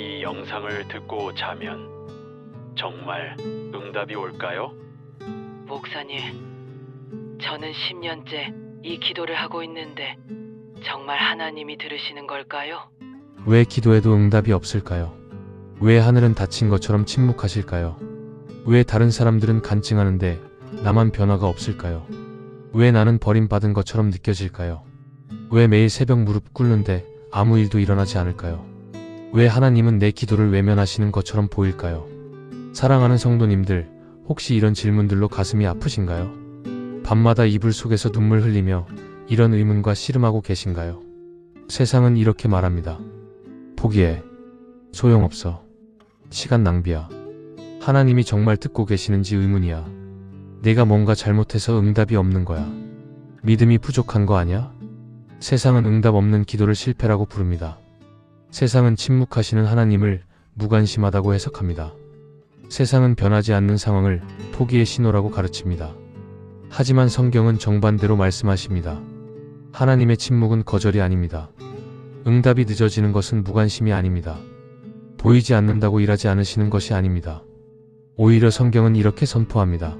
이 영상을 듣고 자면 정말 응답이 올까요? 목사님, 저는 10년째 이 기도를 하고 있는데 정말 하나님이 들으시는 걸까요? 왜 기도해도 응답이 없을까요? 왜 하늘은 닫힌 것처럼 침묵하실까요? 왜 다른 사람들은 간증하는데 나만 변화가 없을까요? 왜 나는 버림받은 것처럼 느껴질까요? 왜 매일 새벽 무릎 꿇는데 아무 일도 일어나지 않을까요? 왜 하나님은 내 기도를 외면하시는 것처럼 보일까요? 사랑하는 성도님들, 혹시 이런 질문들로 가슴이 아프신가요? 밤마다 이불 속에서 눈물 흘리며 이런 의문과 씨름하고 계신가요? 세상은 이렇게 말합니다. 포기해. 소용없어. 시간 낭비야. 하나님이 정말 듣고 계시는지 의문이야. 내가 뭔가 잘못해서 응답이 없는 거야. 믿음이 부족한 거 아니야? 세상은 응답 없는 기도를 실패라고 부릅니다. 세상은 침묵하시는 하나님을 무관심하다고 해석합니다. 세상은 변하지 않는 상황을 포기의 신호라고 가르칩니다. 하지만 성경은 정반대로 말씀하십니다. 하나님의 침묵은 거절이 아닙니다. 응답이 늦어지는 것은 무관심이 아닙니다. 보이지 않는다고 일하지 않으시는 것이 아닙니다. 오히려 성경은 이렇게 선포합니다.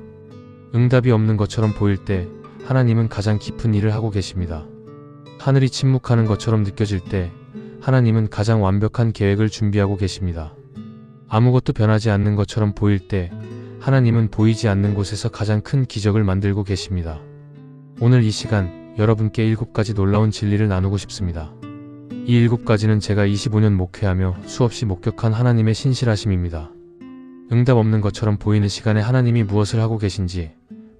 응답이 없는 것처럼 보일 때 하나님은 가장 깊은 일을 하고 계십니다. 하늘이 침묵하는 것처럼 느껴질 때 하나님은 가장 완벽한 계획을 준비하고 계십니다. 아무것도 변하지 않는 것처럼 보일 때 하나님은 보이지 않는 곳에서 가장 큰 기적을 만들고 계십니다. 오늘 이 시간 여러분께 7가지 놀라운 진리를 나누고 싶습니다. 이 7가지는 제가 25년 목회하며 수없이 목격한 하나님의 신실하심입니다. 응답 없는 것처럼 보이는 시간에 하나님이 무엇을 하고 계신지,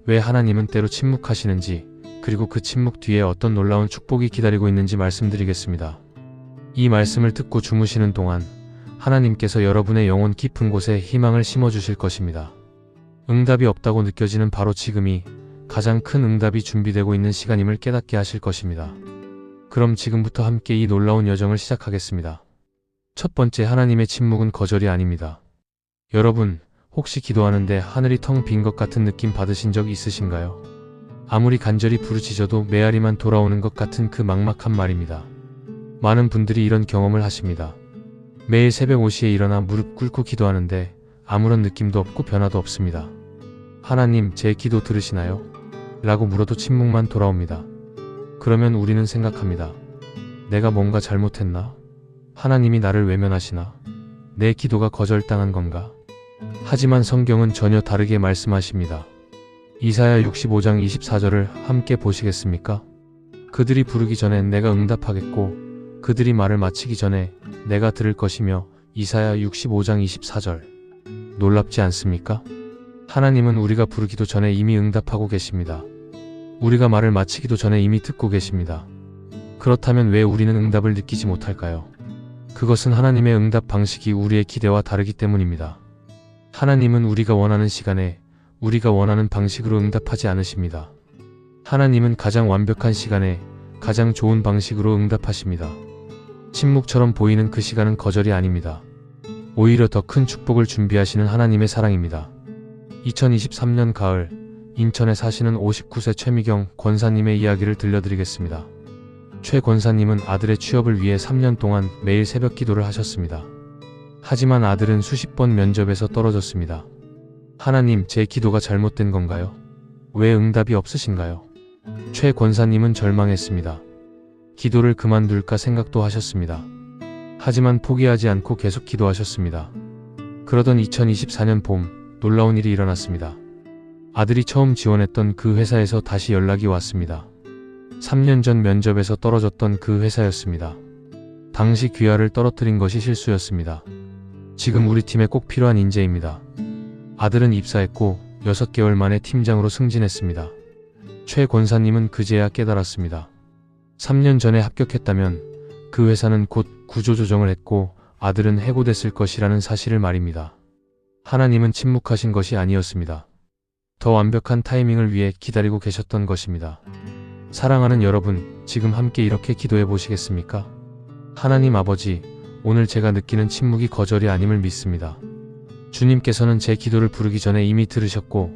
왜 하나님은 때로 침묵하시는지, 그리고 그 침묵 뒤에 어떤 놀라운 축복이 기다리고 있는지 말씀드리겠습니다. 이 말씀을 듣고 주무시는 동안 하나님께서 여러분의 영혼 깊은 곳에 희망을 심어주실 것입니다. 응답이 없다고 느껴지는 바로 지금이 가장 큰 응답이 준비되고 있는 시간임을 깨닫게 하실 것입니다. 그럼 지금부터 함께 이 놀라운 여정을 시작하겠습니다. 첫 번째, 하나님의 침묵은 거절이 아닙니다. 여러분, 혹시 기도하는데 하늘이 텅 빈 것 같은 느낌 받으신 적 있으신가요? 아무리 간절히 부르짖어도 메아리만 돌아오는 것 같은 그 막막한 말입니다. 많은 분들이 이런 경험을 하십니다. 매일 새벽 5시에 일어나 무릎 꿇고 기도하는데 아무런 느낌도 없고 변화도 없습니다. 하나님, 제 기도 들으시나요? 라고 물어도 침묵만 돌아옵니다. 그러면 우리는 생각합니다. 내가 뭔가 잘못했나? 하나님이 나를 외면하시나? 내 기도가 거절당한 건가? 하지만 성경은 전혀 다르게 말씀하십니다. 이사야 65장 24절을 함께 보시겠습니까? 그들이 부르기 전에 내가 응답하겠고 그들이 말을 마치기 전에 내가 들을 것이며. 이사야 65장 24절. 놀랍지 않습니까? 하나님은 우리가 부르기도 전에 이미 응답하고 계십니다. 우리가 말을 마치기도 전에 이미 듣고 계십니다. 그렇다면 왜 우리는 응답을 느끼지 못할까요? 그것은 하나님의 응답 방식이 우리의 기대와 다르기 때문입니다. 하나님은 우리가 원하는 시간에 우리가 원하는 방식으로 응답하지 않으십니다. 하나님은 가장 완벽한 시간에 가장 좋은 방식으로 응답하십니다. 침묵처럼 보이는 그 시간은 거절이 아닙니다. 오히려 더 큰 축복을 준비하시는 하나님의 사랑입니다. 2023년 가을, 인천에 사시는 59세 최미경 권사님의 이야기를 들려드리겠습니다. 최 권사님은 아들의 취업을 위해 3년 동안 매일 새벽 기도를 하셨습니다. 하지만 아들은 수십 번 면접에서 떨어졌습니다. 하나님, 제 기도가 잘못된 건가요? 왜 응답이 없으신가요? 최 권사님은 절망했습니다. 기도를 그만둘까 생각도 하셨습니다. 하지만 포기하지 않고 계속 기도하셨습니다. 그러던 2024년 봄, 놀라운 일이 일어났습니다. 아들이 처음 지원했던 그 회사에서 다시 연락이 왔습니다. 3년 전 면접에서 떨어졌던 그 회사였습니다. 당시 귀하를 떨어뜨린 것이 실수였습니다. 지금 우리 팀에 꼭 필요한 인재입니다. 아들은 입사했고 6개월 만에 팀장으로 승진했습니다. 최 권사님은 그제야 깨달았습니다. 3년 전에 합격했다면 그 회사는 곧 구조조정을 했고 아들은 해고됐을 것이라는 사실을 말입니다. 하나님은 침묵하신 것이 아니었습니다. 더 완벽한 타이밍을 위해 기다리고 계셨던 것입니다. 사랑하는 여러분, 지금 함께 이렇게 기도해 보시겠습니까? 하나님 아버지, 오늘 제가 느끼는 침묵이 거절이 아님을 믿습니다. 주님께서는 제 기도를 부르기 전에 이미 들으셨고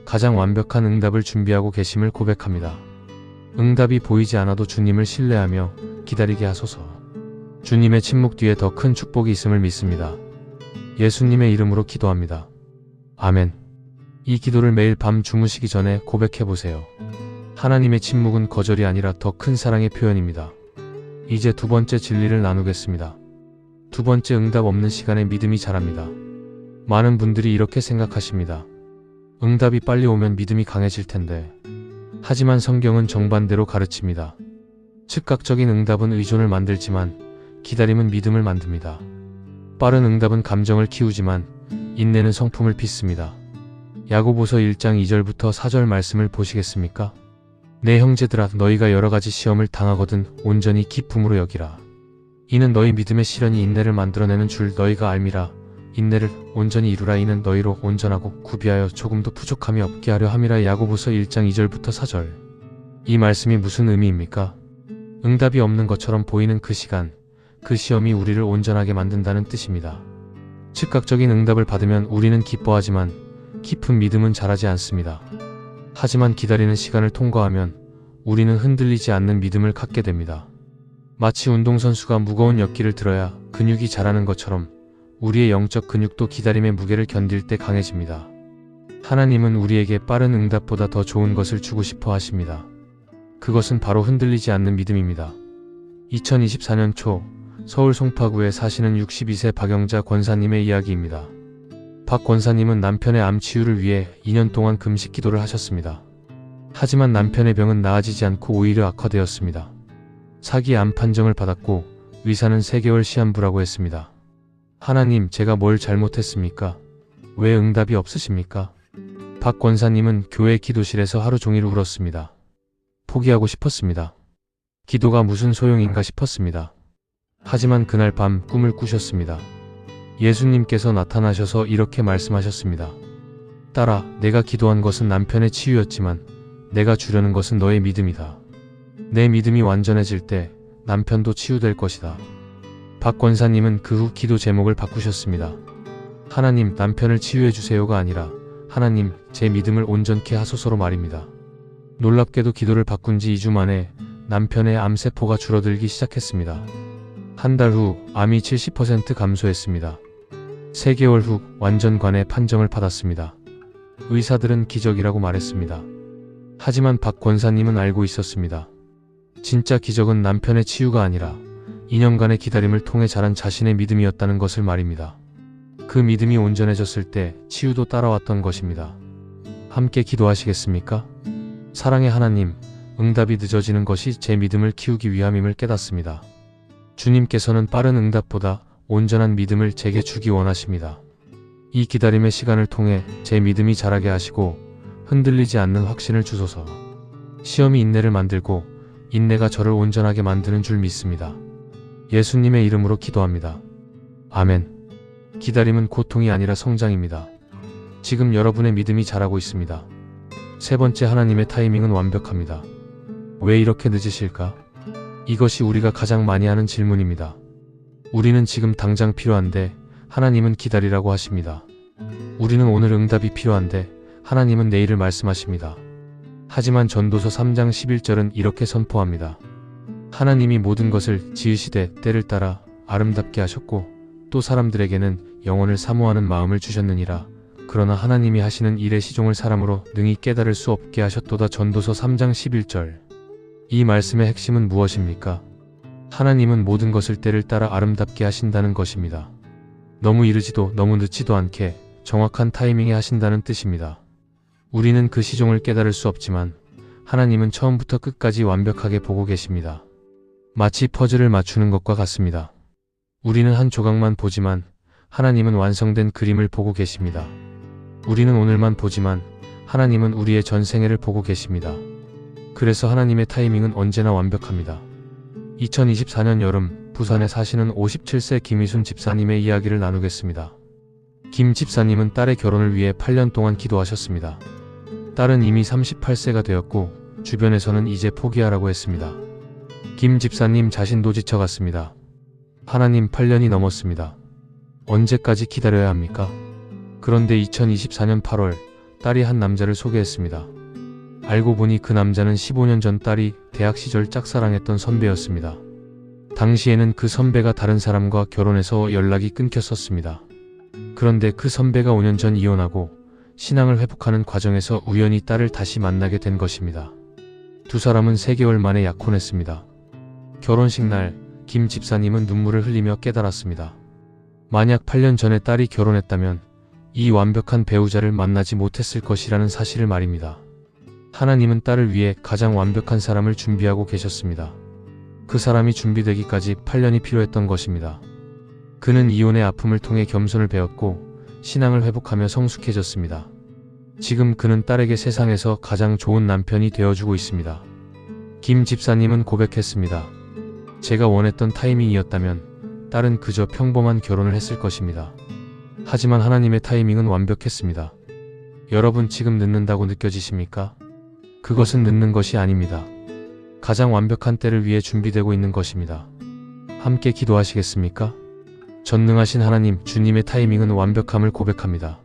가장 완벽한 응답을 준비하고 계심을 고백합니다. 응답이 보이지 않아도 주님을 신뢰하며 기다리게 하소서. 주님의 침묵 뒤에 더 큰 축복이 있음을 믿습니다. 예수님의 이름으로 기도합니다. 아멘. 이 기도를 매일 밤 주무시기 전에 고백해보세요. 하나님의 침묵은 거절이 아니라 더 큰 사랑의 표현입니다. 이제 두 번째 진리를 나누겠습니다. 두 번째, 응답 없는 시간에 믿음이 자랍니다. 많은 분들이 이렇게 생각하십니다. 응답이 빨리 오면 믿음이 강해질 텐데. 하지만 성경은 정반대로 가르칩니다. 즉각적인 응답은 의존을 만들지만 기다림은 믿음을 만듭니다. 빠른 응답은 감정을 키우지만 인내는 성품을 빚습니다. 야고보서 1장 2절부터 4절 말씀을 보시겠습니까? 내 형제들아, 너희가 여러가지 시험을 당하거든 온전히 기쁨으로 여기라. 이는 너희 믿음의 시련이 인내를 만들어내는 줄 너희가 알미라. 인내를 온전히 이루라. 이는 너희로 온전하고 구비하여 조금도 부족함이 없게 하려 함이라. 야고보서 1장 2절부터 4절. 이 말씀이 무슨 의미입니까? 응답이 없는 것처럼 보이는 그 시간, 그 시험이 우리를 온전하게 만든다는 뜻입니다. 즉각적인 응답을 받으면 우리는 기뻐하지만 깊은 믿음은 자라지 않습니다. 하지만 기다리는 시간을 통과하면 우리는 흔들리지 않는 믿음을 갖게 됩니다. 마치 운동선수가 무거운 역기를 들어야 근육이 자라는 것처럼 우리의 영적 근육도 기다림의 무게를 견딜 때 강해집니다. 하나님은 우리에게 빠른 응답보다 더 좋은 것을 주고 싶어 하십니다. 그것은 바로 흔들리지 않는 믿음입니다. 2024년 초 서울 송파구에 사시는 62세 박영자 권사님의 이야기입니다. 박 권사님은 남편의 암 치유를 위해 2년 동안 금식 기도를 하셨습니다. 하지만 남편의 병은 나아지지 않고 오히려 악화되었습니다. 사기 암 판정을 받았고 의사는 3개월 시한부라고 했습니다. 하나님, 제가 뭘 잘못했습니까? 왜 응답이 없으십니까? 박 권사님은 교회 기도실에서 하루 종일 울었습니다. 포기하고 싶었습니다. 기도가 무슨 소용인가 싶었습니다. 하지만 그날 밤 꿈을 꾸셨습니다. 예수님께서 나타나셔서 이렇게 말씀하셨습니다. 딸아, 내가 기도한 것은 남편의 치유였지만 내가 주려는 것은 너의 믿음이다. 내 믿음이 완전해질 때 남편도 치유될 것이다. 박 권사님은 그 후 기도 제목을 바꾸셨습니다. 하나님, 남편을 치유해 주세요가 아니라 하나님, 제 믿음을 온전케 하소서로 말입니다. 놀랍게도 기도를 바꾼 지 2주 만에 남편의 암세포가 줄어들기 시작했습니다. 한 달 후 암이 70% 감소했습니다. 3개월 후 완전관해 판정을 받았습니다. 의사들은 기적이라고 말했습니다. 하지만 박 권사님은 알고 있었습니다. 진짜 기적은 남편의 치유가 아니라 2년간의 기다림을 통해 자란 자신의 믿음이었다는 것을 말입니다. 그 믿음이 온전해졌을 때 치유도 따라왔던 것입니다. 함께 기도하시겠습니까? 사랑의 하나님, 응답이 늦어지는 것이 제 믿음을 키우기 위함임을 깨닫습니다. 주님께서는 빠른 응답보다 온전한 믿음을 제게 주기 원하십니다. 이 기다림의 시간을 통해 제 믿음이 자라게 하시고 흔들리지 않는 확신을 주소서. 시험이 인내를 만들고 인내가 저를 온전하게 만드는 줄 믿습니다. 예수님의 이름으로 기도합니다. 아멘. 기다림은 고통이 아니라 성장입니다. 지금 여러분의 믿음이 자라고 있습니다. 세 번째, 하나님의 타이밍은 완벽합니다. 왜 이렇게 늦으실까? 이것이 우리가 가장 많이 하는 질문입니다. 우리는 지금 당장 필요한데 하나님은 기다리라고 하십니다. 우리는 오늘 응답이 필요한데 하나님은 내일을 말씀하십니다. 하지만 전도서 3장 11절은 이렇게 선포합니다. 하나님이 모든 것을 지으시되 때를 따라 아름답게 하셨고 또 사람들에게는 영원을 사모하는 마음을 주셨느니라. 그러나 하나님이 하시는 일의 시종을 사람으로 능히 깨달을 수 없게 하셨도다. 전도서 3장 11절. 이 말씀의 핵심은 무엇입니까? 하나님은 모든 것을 때를 따라 아름답게 하신다는 것입니다. 너무 이르지도 너무 늦지도 않게 정확한 타이밍에 하신다는 뜻입니다. 우리는 그 시종을 깨달을 수 없지만 하나님은 처음부터 끝까지 완벽하게 보고 계십니다. 마치 퍼즐을 맞추는 것과 같습니다. 우리는 한 조각만 보지만 하나님은 완성된 그림을 보고 계십니다. 우리는 오늘만 보지만 하나님은 우리의 전생애를 보고 계십니다. 그래서 하나님의 타이밍은 언제나 완벽합니다. 2024년 여름 부산에 사시는 57세 김희순 집사님의 이야기를 나누겠습니다. 김 집사님은 딸의 결혼을 위해 8년 동안 기도하셨습니다. 딸은 이미 38세가 되었고 주변에서는 이제 포기하라고 했습니다. 김 집사님 자신도 지쳐갔습니다. 하나님, 8년이 넘었습니다. 언제까지 기다려야 합니까? 그런데 2024년 8월 딸이 한 남자를 소개했습니다. 알고 보니 그 남자는 15년 전 딸이 대학 시절 짝사랑했던 선배였습니다. 당시에는 그 선배가 다른 사람과 결혼해서 연락이 끊겼었습니다. 그런데 그 선배가 5년 전 이혼하고 신앙을 회복하는 과정에서 우연히 딸을 다시 만나게 된 것입니다. 두 사람은 3개월 만에 약혼했습니다. 결혼식 날 김 집사님은 눈물을 흘리며 깨달았습니다. 만약 8년 전에 딸이 결혼했다면 이 완벽한 배우자를 만나지 못했을 것이라는 사실을 말입니다. 하나님은 딸을 위해 가장 완벽한 사람을 준비하고 계셨습니다. 그 사람이 준비되기까지 8년이 필요했던 것입니다. 그는 이혼의 아픔을 통해 겸손을 배웠고 신앙을 회복하며 성숙해졌습니다. 지금 그는 딸에게 세상에서 가장 좋은 남편이 되어주고 있습니다. 김 집사님은 고백했습니다. 제가 원했던 타이밍이었다면 딸은 그저 평범한 결혼을 했을 것입니다. 하지만 하나님의 타이밍은 완벽했습니다. 여러분 지금 늦는다고 느껴지십니까? 그것은 늦는 것이 아닙니다. 가장 완벽한 때를 위해 준비되고 있는 것입니다. 함께 기도하시겠습니까? 전능하신 하나님, 주님의 타이밍은 완벽함을 고백합니다.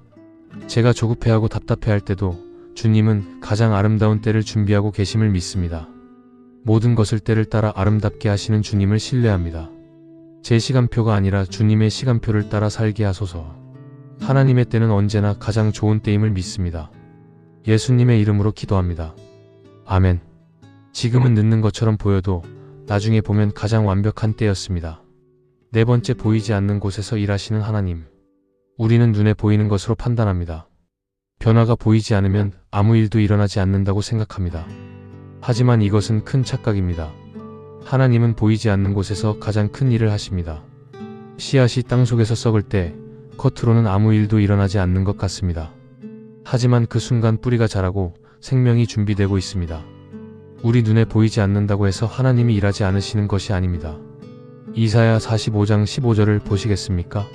제가 조급해하고 답답해할 때도 주님은 가장 아름다운 때를 준비하고 계심을 믿습니다. 모든 것을 때를 따라 아름답게 하시는 주님을 신뢰합니다. 제 시간표가 아니라 주님의 시간표를 따라 살게 하소서. 하나님의 때는 언제나 가장 좋은 때임을 믿습니다. 예수님의 이름으로 기도합니다. 아멘. 지금은 늦는 것처럼 보여도 나중에 보면 가장 완벽한 때였습니다. 4번째, 보이지 않는 곳에서 일하시는 하나님. 우리는 눈에 보이는 것으로 판단합니다. 변화가 보이지 않으면 아무 일도 일어나지 않는다고 생각합니다. 하지만 이것은 큰 착각입니다. 하나님은 보이지 않는 곳에서 가장 큰 일을 하십니다. 씨앗이 땅속에서 썩을 때 겉으로는 아무 일도 일어나지 않는 것 같습니다. 하지만 그 순간 뿌리가 자라고 생명이 준비되고 있습니다. 우리 눈에 보이지 않는다고 해서 하나님이 일하지 않으시는 것이 아닙니다. 이사야 45장 15절을 보시겠습니까?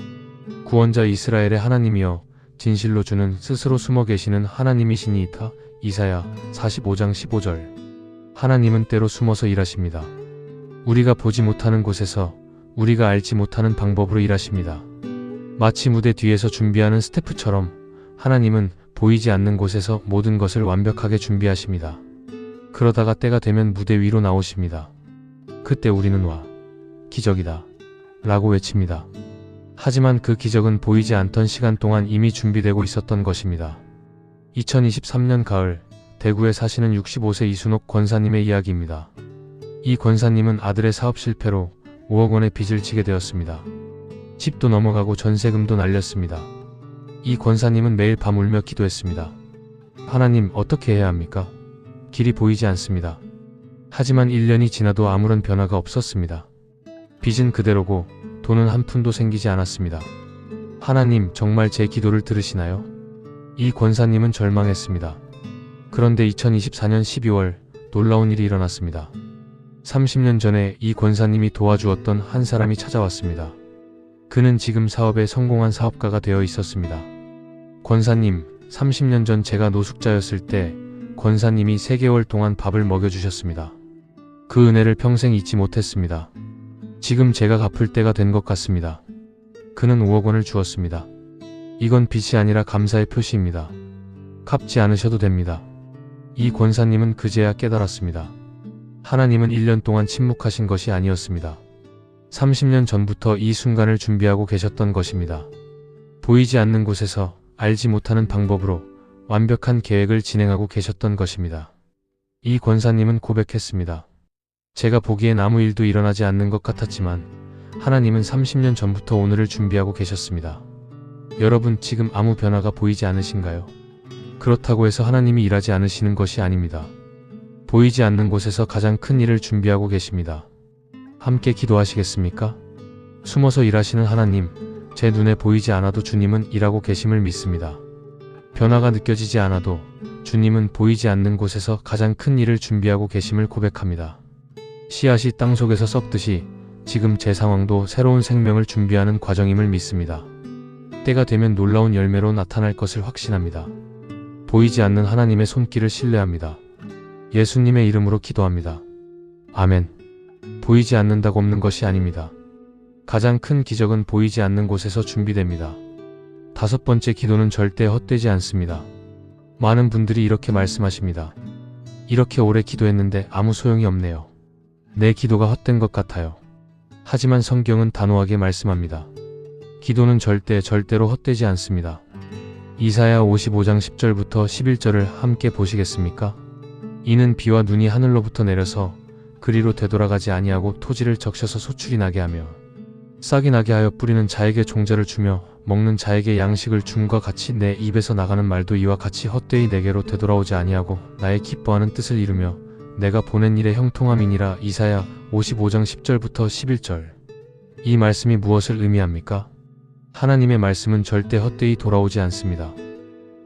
구원자 이스라엘의 하나님이여 진실로 주는 스스로 숨어 계시는 하나님이시니이다. 이사야 45장 15절. 하나님은 때로 숨어서 일하십니다. 우리가 보지 못하는 곳에서 우리가 알지 못하는 방법으로 일하십니다. 마치 무대 뒤에서 준비하는 스태프처럼 하나님은 보이지 않는 곳에서 모든 것을 완벽하게 준비하십니다. 그러다가 때가 되면 무대 위로 나오십니다. 그때 우리는 와, 기적이다 라고 외칩니다. 하지만 그 기적은 보이지 않던 시간 동안 이미 준비되고 있었던 것입니다. 2023년 가을, 대구에 사시는 65세 이순옥 권사님의 이야기입니다. 이 권사님은 아들의 사업 실패로 5억 원의 빚을 지게 되었습니다. 집도 넘어가고 전세금도 날렸습니다. 이 권사님은 매일 밤 울며 기도했습니다. 하나님, 어떻게 해야 합니까? 길이 보이지 않습니다. 하지만 1년이 지나도 아무런 변화가 없었습니다. 빚은 그대로고 돈은 한 푼도 생기지 않았습니다. 하나님, 정말 제 기도를 들으시나요? 이 권사님은 절망했습니다. 그런데 2024년 12월 놀라운 일이 일어났습니다. 30년 전에 이 권사님이 도와주었던 한 사람이 찾아왔습니다. 그는 지금 사업에 성공한 사업가가 되어 있었습니다. 권사님, 30년 전 제가 노숙자였을 때 권사님이 3개월 동안 밥을 먹여주셨습니다. 그 은혜를 평생 잊지 못했습니다. 지금 제가 갚을 때가 된 것 같습니다. 그는 5억 원을 주었습니다. 이건 빚이 아니라 감사의 표시입니다. 갚지 않으셔도 됩니다. 이 권사님은 그제야 깨달았습니다. 하나님은 1년 동안 침묵하신 것이 아니었습니다. 30년 전부터 이 순간을 준비하고 계셨던 것입니다. 보이지 않는 곳에서 알지 못하는 방법으로 완벽한 계획을 진행하고 계셨던 것입니다. 이 권사님은 고백했습니다. 제가 보기엔 아무 일도 일어나지 않는 것 같았지만 하나님은 30년 전부터 오늘을 준비하고 계셨습니다. 여러분, 지금 아무 변화가 보이지 않으신가요? 그렇다고 해서 하나님이 일하지 않으시는 것이 아닙니다. 보이지 않는 곳에서 가장 큰 일을 준비하고 계십니다. 함께 기도하시겠습니까? 숨어서 일하시는 하나님, 제 눈에 보이지 않아도 주님은 일하고 계심을 믿습니다. 변화가 느껴지지 않아도 주님은 보이지 않는 곳에서 가장 큰 일을 준비하고 계심을 고백합니다. 씨앗이 땅속에서 썩듯이 지금 제 상황도 새로운 생명을 준비하는 과정임을 믿습니다. 때가 되면 놀라운 열매로 나타날 것을 확신합니다. 보이지 않는 하나님의 손길을 신뢰합니다. 예수님의 이름으로 기도합니다. 아멘. 보이지 않는다고 없는 것이 아닙니다. 가장 큰 기적은 보이지 않는 곳에서 준비됩니다. 5번째, 기도는 절대 헛되지 않습니다. 많은 분들이 이렇게 말씀하십니다. 이렇게 오래 기도했는데 아무 소용이 없네요. 내 기도가 헛된 것 같아요. 하지만 성경은 단호하게 말씀합니다. 기도는 절대로 헛되지 않습니다. 이사야 55장 10절부터 11절을 함께 보시겠습니까? 이는 비와 눈이 하늘로부터 내려서 그리로 되돌아가지 아니하고 토지를 적셔서 소출이 나게 하며 싹이 나게 하여 뿌리는 자에게 종자를 주며 먹는 자에게 양식을 줌과 같이 내 입에서 나가는 말도 이와 같이 헛되이 내게로 되돌아오지 아니하고 나의 기뻐하는 뜻을 이루며 내가 보낸 일의 형통함이니라. 이사야 55장 10절부터 11절. 이 말씀이 무엇을 의미합니까? 하나님의 말씀은 절대 헛되이 돌아오지 않습니다.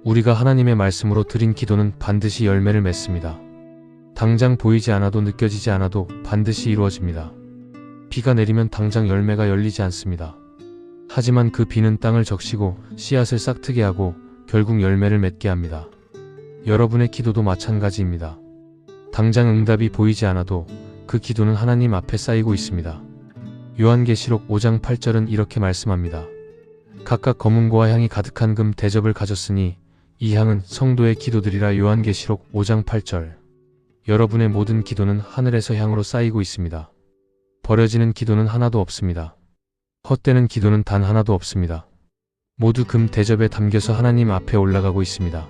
우리가 하나님의 말씀으로 드린 기도는 반드시 열매를 맺습니다. 당장 보이지 않아도 느껴지지 않아도 반드시 이루어집니다. 비가 내리면 당장 열매가 열리지 않습니다. 하지만 그 비는 땅을 적시고 씨앗을 싹트게 하고 결국 열매를 맺게 합니다. 여러분의 기도도 마찬가지입니다. 당장 응답이 보이지 않아도 그 기도는 하나님 앞에 쌓이고 있습니다. 요한계시록 5장 8절은 이렇게 말씀합니다. 각각 검은고와 향이 가득한 금 대접을 가졌으니 이 향은 성도의 기도들이라. 요한계시록 5장 8절. 여러분의 모든 기도는 하늘에서 향으로 쌓이고 있습니다. 버려지는 기도는 하나도 없습니다. 헛되는 기도는 단 하나도 없습니다. 모두 금 대접에 담겨서 하나님 앞에 올라가고 있습니다.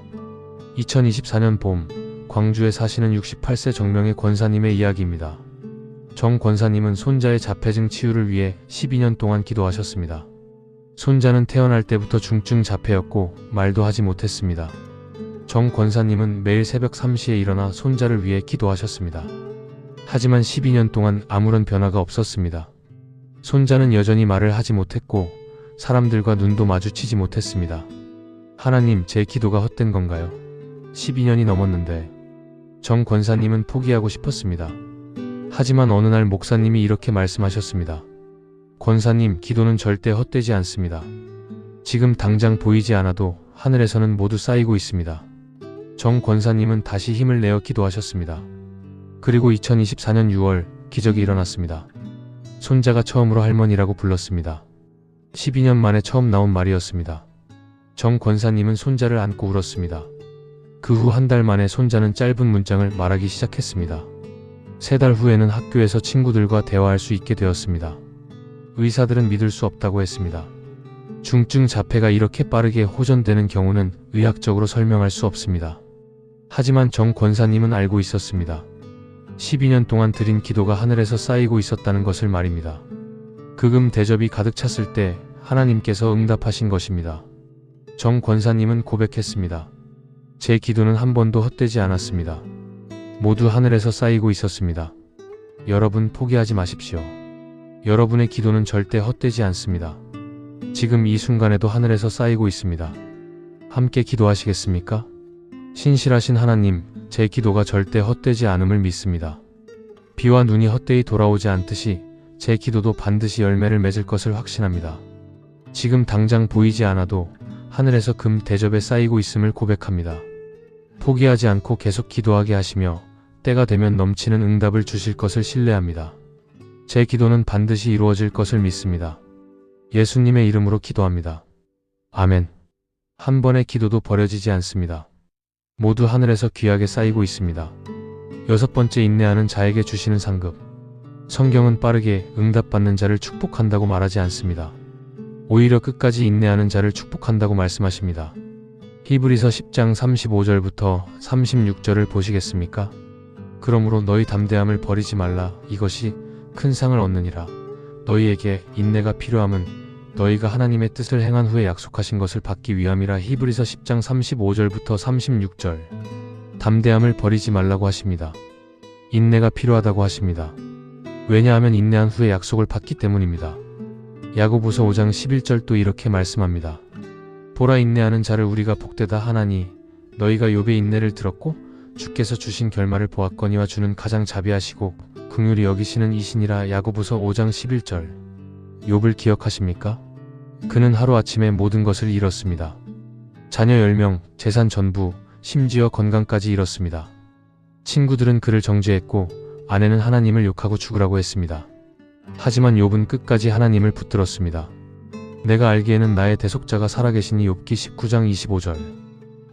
2024년 봄, 광주에 사시는 68세 정명의 권사님의 이야기입니다. 정 권사님은 손자의 자폐증 치유를 위해 12년 동안 기도하셨습니다. 손자는 태어날 때부터 중증 자폐였고 말도 하지 못했습니다. 정 권사님은 매일 새벽 3시에 일어나 손자를 위해 기도하셨습니다. 하지만 12년 동안 아무런 변화가 없었습니다. 손자는 여전히 말을 하지 못했고 사람들과 눈도 마주치지 못했습니다. 하나님, 제 기도가 헛된 건가요? 12년이 넘었는데. 정 권사님은 포기하고 싶었습니다. 하지만 어느 날 목사님이 이렇게 말씀하셨습니다. 권사님, 기도는 절대 헛되지 않습니다. 지금 당장 보이지 않아도 하늘에서는 모두 쌓이고 있습니다. 정 권사님은 다시 힘을 내어 기도하셨습니다. 그리고 2024년 6월 기적이 일어났습니다. 손자가 처음으로 할머니라고 불렀습니다. 12년 만에 처음 나온 말이었습니다. 정 권사님은 손자를 안고 울었습니다. 그 후 한 달 만에 손자는 짧은 문장을 말하기 시작했습니다. 3달 후에는 학교에서 친구들과 대화할 수 있게 되었습니다. 의사들은 믿을 수 없다고 했습니다. 중증 자폐가 이렇게 빠르게 호전되는 경우는 의학적으로 설명할 수 없습니다. 하지만 정 권사님은 알고 있었습니다. 12년 동안 드린 기도가 하늘에서 쌓이고 있었다는 것을 말입니다. 그 금 대접이 가득 찼을 때 하나님께서 응답하신 것입니다. 정 권사님은 고백했습니다. 제 기도는 한 번도 헛되지 않았습니다. 모두 하늘에서 쌓이고 있었습니다. 여러분, 포기하지 마십시오. 여러분의 기도는 절대 헛되지 않습니다. 지금 이 순간에도 하늘에서 쌓이고 있습니다. 함께 기도하시겠습니까? 신실하신 하나님, 제 기도가 절대 헛되지 않음을 믿습니다. 비와 눈이 헛되이 돌아오지 않듯이 제 기도도 반드시 열매를 맺을 것을 확신합니다. 지금 당장 보이지 않아도 하늘에서 금 대접에 쌓이고 있음을 고백합니다. 포기하지 않고 계속 기도하게 하시며 때가 되면 넘치는 응답을 주실 것을 신뢰합니다. 제 기도는 반드시 이루어질 것을 믿습니다. 예수님의 이름으로 기도합니다. 아멘. 한 번의 기도도 버려지지 않습니다. 모두 하늘에서 귀하게 쌓이고 있습니다. 6번째, 인내하는 자에게 주시는 상급. 성경은 빠르게 응답받는 자를 축복한다고 말하지 않습니다. 오히려 끝까지 인내하는 자를 축복한다고 말씀하십니다. 히브리서 10장 35절부터 36절을 보시겠습니까? 그러므로 너희 담대함을 버리지 말라. 이것이 큰 상을 얻느니라. 너희에게 인내가 필요함은 너희가 하나님의 뜻을 행한 후에 약속하신 것을 받기 위함이라. 히브리서 10장 35절부터 36절. 담대함을 버리지 말라고 하십니다. 인내가 필요하다고 하십니다. 왜냐하면 인내한 후에 약속을 받기 때문입니다. 야고보서 5장 11절도 이렇게 말씀합니다. 보라, 인내하는 자를 우리가 복되다 하나니 너희가 욥의 인내를 들었고 주께서 주신 결말을 보았거니와 주는 가장 자비하시고 긍휼히 여기시는 이시니라. 야고보서 5장 11절. 욥을 기억하십니까? 그는 하루아침에 모든 것을 잃었습니다. 자녀 10명, 재산 전부, 심지어 건강까지 잃었습니다. 친구들은 그를 정죄했고 아내는 하나님을 욕하고 죽으라고 했습니다. 하지만 욥은 끝까지 하나님을 붙들었습니다. 내가 알기에는 나의 대속자가 살아계시니. 욥기 19장 25절.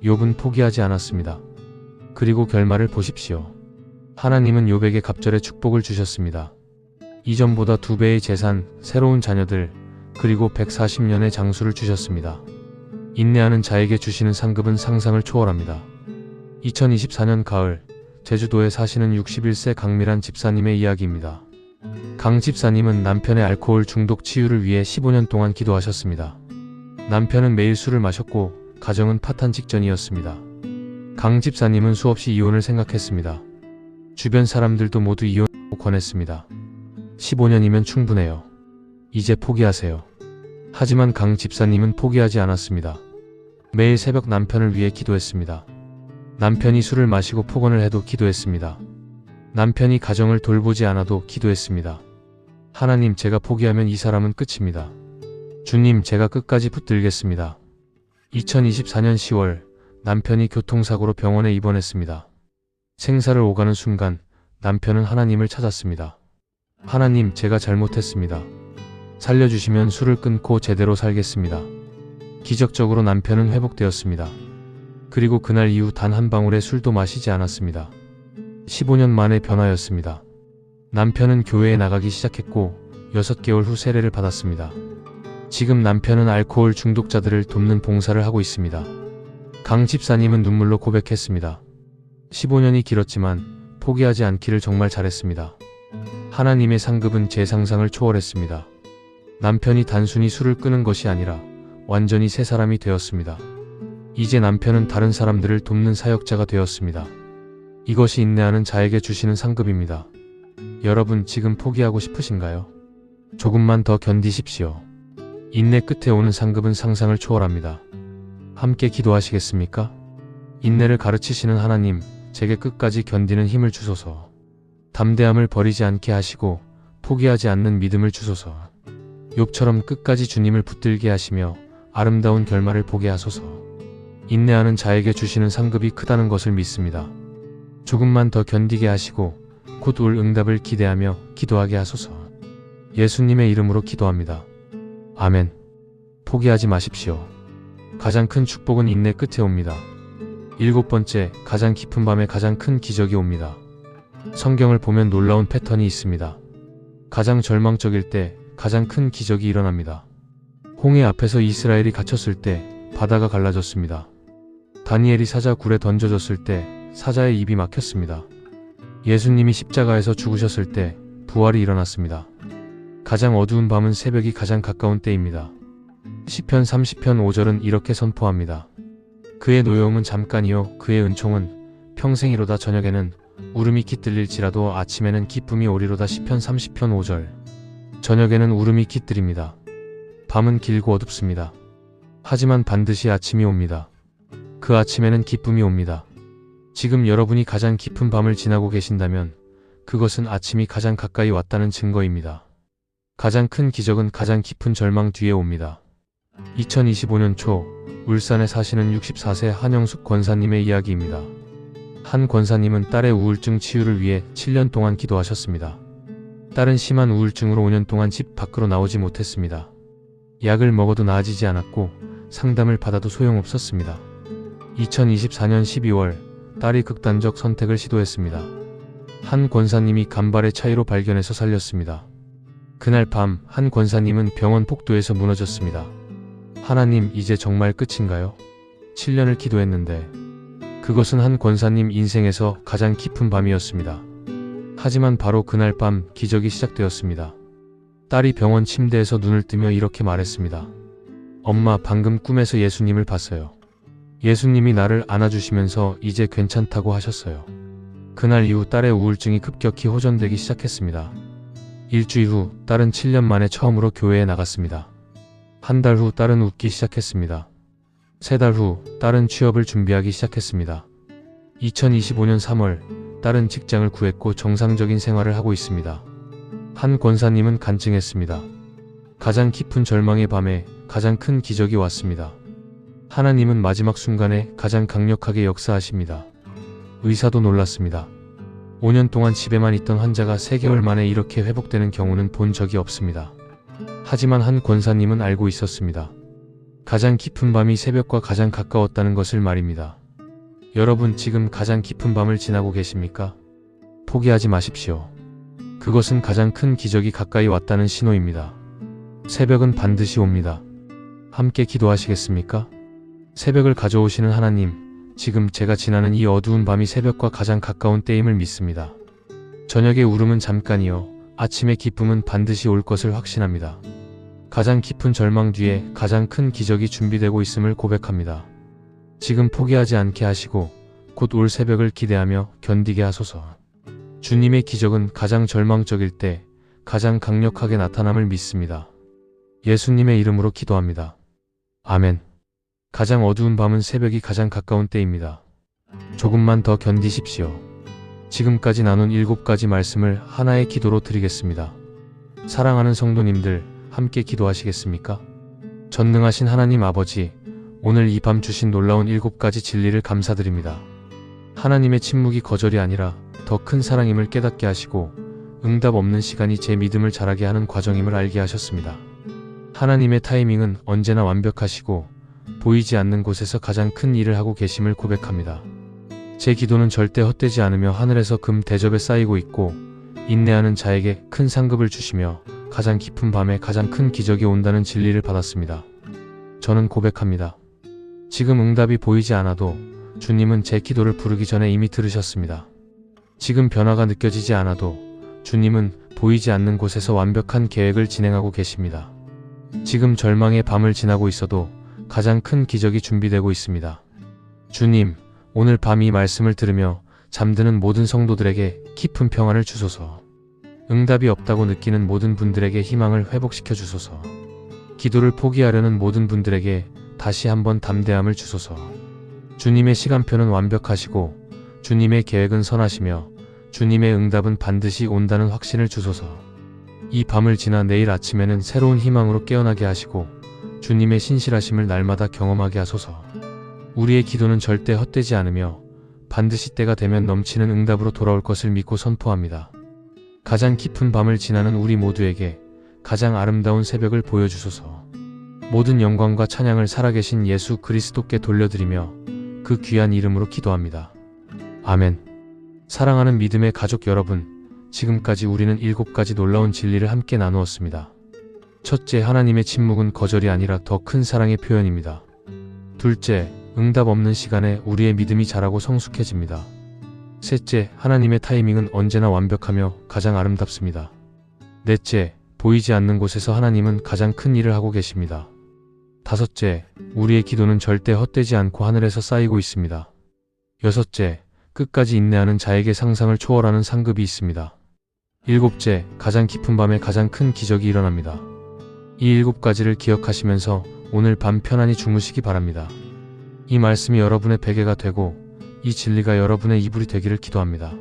욥은 포기하지 않았습니다. 그리고 결말을 보십시오. 하나님은 욥에게 갑절의 축복을 주셨습니다. 이전보다 2배의 재산, 새로운 자녀들, 그리고 140년의 장수를 주셨습니다. 인내하는 자에게 주시는 상급은 상상을 초월합니다. 2024년 가을, 제주도에 사시는 61세 강미란 집사님의 이야기입니다. 강 집사님은 남편의 알코올 중독 치유를 위해 15년 동안 기도하셨습니다. 남편은 매일 술을 마셨고 가정은 파탄 직전이었습니다. 강 집사님은 수없이 이혼을 생각했습니다. 주변 사람들도 모두 이혼하고 권했습니다. 15년이면 충분해요. 이제 포기하세요. 하지만 강 집사님은 포기하지 않았습니다. 매일 새벽 남편을 위해 기도했습니다. 남편이 술을 마시고 폭언을 해도 기도했습니다. 남편이 가정을 돌보지 않아도 기도했습니다. 하나님, 제가 포기하면 이 사람은 끝입니다. 주님, 제가 끝까지 붙들겠습니다. 2024년 10월, 남편이 교통사고로 병원에 입원했습니다. 생사를 오가는 순간 남편은 하나님을 찾았습니다. 하나님, 제가 잘못했습니다. 살려주시면 술을 끊고 제대로 살겠습니다. 기적적으로 남편은 회복되었습니다. 그리고 그날 이후 단 한 방울의 술도 마시지 않았습니다. 15년 만의 변화였습니다. 남편은 교회에 나가기 시작했고 6개월 후 세례를 받았습니다. 지금 남편은 알코올 중독자들을 돕는 봉사를 하고 있습니다. 강 집사님은 눈물로 고백했습니다. 15년이 길었지만 포기하지 않기를 정말 잘했습니다. 하나님의 상급은 제 상상을 초월했습니다. 남편이 단순히 술을 끄는 것이 아니라 완전히 새 사람이 되었습니다. 이제 남편은 다른 사람들을 돕는 사역자가 되었습니다. 이것이 인내하는 자에게 주시는 상급입니다. 여러분, 지금 포기하고 싶으신가요? 조금만 더 견디십시오. 인내 끝에 오는 상급은 상상을 초월합니다. 함께 기도하시겠습니까? 인내를 가르치시는 하나님, 제게 끝까지 견디는 힘을 주소서. 담대함을 버리지 않게 하시고 포기하지 않는 믿음을 주소서. 욥처럼 끝까지 주님을 붙들게 하시며 아름다운 결말을 보게 하소서. 인내하는 자에게 주시는 상급이 크다는 것을 믿습니다. 조금만 더 견디게 하시고 곧 올 응답을 기대하며 기도하게 하소서. 예수님의 이름으로 기도합니다. 아멘. 포기하지 마십시오. 가장 큰 축복은 인내 끝에 옵니다. 7번째, 가장 깊은 밤에 가장 큰 기적이 옵니다. 성경을 보면 놀라운 패턴이 있습니다. 가장 절망적일 때 가장 큰 기적이 일어납니다. 홍해 앞에서 이스라엘이 갇혔을 때 바다가 갈라졌습니다. 다니엘이 사자 굴에 던져졌을 때 사자의 입이 막혔습니다. 예수님이 십자가에서 죽으셨을 때 부활이 일어났습니다. 가장 어두운 밤은 새벽이 가장 가까운 때입니다. 시편 30편 5절은 이렇게 선포합니다. 그의 노여움은 잠깐이요 그의 은총은 평생이로다. 저녁에는 울음이 깃들릴지라도 아침에는 기쁨이 오리로다. 시편 30편 5절. 저녁에는 울음이 깃들입니다. 밤은 길고 어둡습니다. 하지만 반드시 아침이 옵니다. 그 아침에는 기쁨이 옵니다. 지금 여러분이 가장 깊은 밤을 지나고 계신다면 그것은 아침이 가장 가까이 왔다는 증거입니다. 가장 큰 기적은 가장 깊은 절망 뒤에 옵니다. 2025년 초 울산에 사시는 64세 한영숙 권사님의 이야기입니다. 한 권사님은 딸의 우울증 치유를 위해 7년 동안 기도하셨습니다. 딸은 심한 우울증으로 5년 동안 집 밖으로 나오지 못했습니다. 약을 먹어도 나아지지 않았고 상담을 받아도 소용없었습니다. 2024년 12월 딸이 극단적 선택을 시도했습니다. 한 권사님이 간발의 차이로 발견해서 살렸습니다. 그날 밤 한 권사님은 병원 복도에서 무너졌습니다. 하나님, 이제 정말 끝인가요? 7년을 기도했는데 그것은 한 권사님 인생에서 가장 깊은 밤이었습니다. 하지만 바로 그날 밤 기적이 시작되었습니다. 딸이 병원 침대에서 눈을 뜨며 이렇게 말했습니다. 엄마, 방금 꿈에서 예수님을 봤어요. 예수님이 나를 안아주시면서 이제 괜찮다고 하셨어요. 그날 이후 딸의 우울증이 급격히 호전되기 시작했습니다. 일주일 후 딸은 7년 만에 처음으로 교회에 나갔습니다. 한 달 후 딸은 웃기 시작했습니다. 3달 후 딸은 취업을 준비하기 시작했습니다. 2025년 3월 딸은 직장을 구했고 정상적인 생활을 하고 있습니다. 한 권사님은 간증했습니다. 가장 깊은 절망의 밤에 가장 큰 기적이 왔습니다. 하나님은 마지막 순간에 가장 강력하게 역사하십니다. 의사도 놀랐습니다. 5년 동안 집에만 있던 환자가 3개월 만에 이렇게 회복되는 경우는 본 적이 없습니다. 하지만 한 권사님은 알고 있었습니다. 가장 깊은 밤이 새벽과 가장 가까웠다는 것을 말입니다. 여러분, 지금 가장 깊은 밤을 지나고 계십니까? 포기하지 마십시오. 그 그것은 가장 큰 기적이 가까이 왔다는 신호입니다. 새벽은 반드시 옵니다. 함께 기도하시겠습니까? 새벽을 가져오시는 하나님, 지금 제가 지나는 이 어두운 밤이 새벽과 가장 가까운 때임을 믿습니다. 저녁의 울음은 잠깐이요, 아침의 기쁨은 반드시 올 것을 확신합니다. 가장 깊은 절망 뒤에 가장 큰 기적이 준비되고 있음을 고백합니다. 지금 포기하지 않게 하시고 곧 올 새벽을 기대하며 견디게 하소서. 주님의 기적은 가장 절망적일 때 가장 강력하게 나타남을 믿습니다. 예수님의 이름으로 기도합니다. 아멘. 가장 어두운 밤은 새벽이 가장 가까운 때입니다. 조금만 더 견디십시오. 지금까지 나눈 7가지 말씀을 하나의 기도로 드리겠습니다. 사랑하는 성도님들, 함께 기도하시겠습니까? 전능하신 하나님 아버지, 오늘 이 밤 주신 놀라운 7가지 진리를 감사드립니다. 하나님의 침묵이 거절이 아니라 더 큰 사랑임을 깨닫게 하시고 응답 없는 시간이 제 믿음을 자라게 하는 과정임을 알게 하셨습니다. 하나님의 타이밍은 언제나 완벽하시고 보이지 않는 곳에서 가장 큰 일을 하고 계심을 고백합니다. 제 기도는 절대 헛되지 않으며 하늘에서 금 대접에 쌓이고 있고 인내하는 자에게 큰 상급을 주시며 가장 깊은 밤에 가장 큰 기적이 온다는 진리를 받았습니다. 저는 고백합니다. 지금 응답이 보이지 않아도 주님은 제 기도를 부르기 전에 이미 들으셨습니다. 지금 변화가 느껴지지 않아도 주님은 보이지 않는 곳에서 완벽한 계획을 진행하고 계십니다. 지금 절망의 밤을 지나고 있어도 가장 큰 기적이 준비되고 있습니다. 주님, 오늘 밤 이 말씀을 들으며 잠드는 모든 성도들에게 깊은 평안을 주소서. 응답이 없다고 느끼는 모든 분들에게 희망을 회복시켜 주소서. 기도를 포기하려는 모든 분들에게 다시 한번 담대함을 주소서. 주님의 시간표는 완벽하시고 주님의 계획은 선하시며 주님의 응답은 반드시 온다는 확신을 주소서. 이 밤을 지나 내일 아침에는 새로운 희망으로 깨어나게 하시고 주님의 신실하심을 날마다 경험하게 하소서. 우리의 기도는 절대 헛되지 않으며 반드시 때가 되면 넘치는 응답으로 돌아올 것을 믿고 선포합니다. 가장 깊은 밤을 지나는 우리 모두에게 가장 아름다운 새벽을 보여주소서. 모든 영광과 찬양을 살아계신 예수 그리스도께 돌려드리며 그 귀한 이름으로 기도합니다. 아멘. 사랑하는 믿음의 가족 여러분, 지금까지 우리는 7가지 놀라운 진리를 함께 나누었습니다. 첫째, 하나님의 침묵은 거절이 아니라 더 큰 사랑의 표현입니다. 둘째, 응답 없는 시간에 우리의 믿음이 자라고 성숙해집니다. 셋째, 하나님의 타이밍은 언제나 완벽하며 가장 아름답습니다. 넷째, 보이지 않는 곳에서 하나님은 가장 큰 일을 하고 계십니다. 다섯째, 우리의 기도는 절대 헛되지 않고 하늘에서 쌓이고 있습니다. 여섯째, 끝까지 인내하는 자에게 상상을 초월하는 상급이 있습니다. 일곱째, 가장 깊은 밤에 가장 큰 기적이 일어납니다. 이 7가지를 기억하시면서 오늘 밤 편안히 주무시기 바랍니다. 이 말씀이 여러분의 베개가 되고 이 진리가 여러분의 이불이 되기를 기도합니다.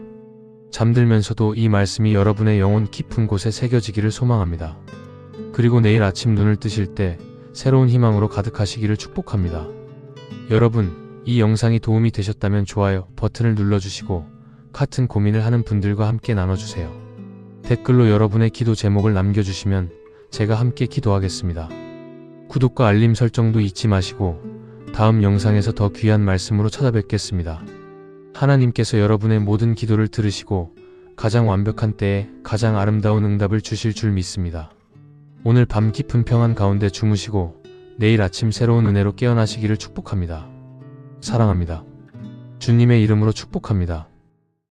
잠들면서도 이 말씀이 여러분의 영혼 깊은 곳에 새겨지기를 소망합니다. 그리고 내일 아침 눈을 뜨실 때 새로운 희망으로 가득하시기를 축복합니다. 여러분, 이 영상이 도움이 되셨다면 좋아요 버튼을 눌러주시고 같은 고민을 하는 분들과 함께 나눠주세요. 댓글로 여러분의 기도 제목을 남겨주시면 제가 함께 기도하겠습니다. 구독과 알림 설정도 잊지 마시고 다음 영상에서 더 귀한 말씀으로 찾아뵙겠습니다. 하나님께서 여러분의 모든 기도를 들으시고 가장 완벽한 때에 가장 아름다운 응답을 주실 줄 믿습니다. 오늘 밤 깊은 평안 가운데 주무시고 내일 아침 새로운 은혜로 깨어나시기를 축복합니다. 사랑합니다. 주님의 이름으로 축복합니다.